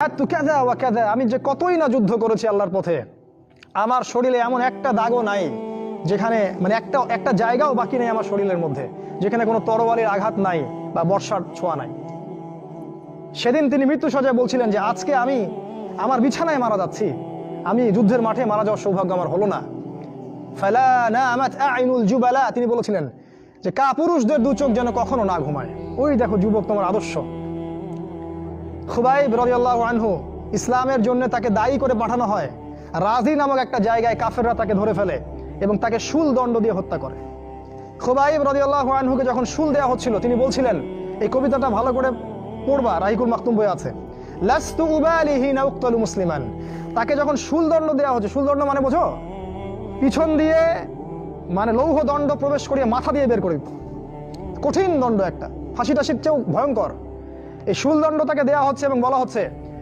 আমি যে কতই না যুদ্ধ করেছি আল্লাহর পথে, আমার শরীরে এমন একটা দাগও নাই যেখানে মানে একটা জায়গাও বাকি নেই আমার শরীরের মধ্যে যেখানে কোনো তরবারির আঘাত নাই বা বর্ষার ছোঁয়া নাই। সেদিন তিনি মৃত্যুশয্যায় বলছিলেন যে আজকে আমি আমার বিছানায় মারা যাচ্ছি, আমি যুদ্ধের মাঠে মারা যাওয়ার সৌভাগ্য আমার হলো না। ফালা নামাত আইনুল জুবালা, তিনি বলেছিলেন যে কাপুরুষদের দু চোখ যেন কখনো না ঘুমায়। ওই দেখো যুবক, তোমার আদর্শ। খুবাইব রাদিয়াল্লাহু আনহু, ইসলামের জন্য তাকে দায়ী করে পাঠানো হয়, রাজি নামক একটা জায়গায় কাফেররা তাকে ধরে ফেলে এবং তাকে শুল দণ্ড দিয়ে হত্যা করে। খুবাইব রাদিয়াল্লাহু আনহুকে যখন শুল দেওয়া হচ্ছিল, তিনি বলছিলেন, এই কবিতাটা ভালো করে পড়বা, রাহিকুল মাকতুম বই আছে, লাস্তু উবালি হিনা উক্তালু মুসলিমান। তাকে যখন শুল দণ্ড দেওয়া হচ্ছে, শুল দণ্ড মানে বোঝো, পিছন দিয়ে মানে লৌহ দণ্ড প্রবেশ করিয়ে মাথা দিয়ে বের করে দিত, কঠিন দণ্ড, একটা ফাঁসি টাসির চেয়েও ভয়ঙ্কর। এই শুল দণ্ড তাকে দেওয়া হচ্ছে এবং বলা হচ্ছে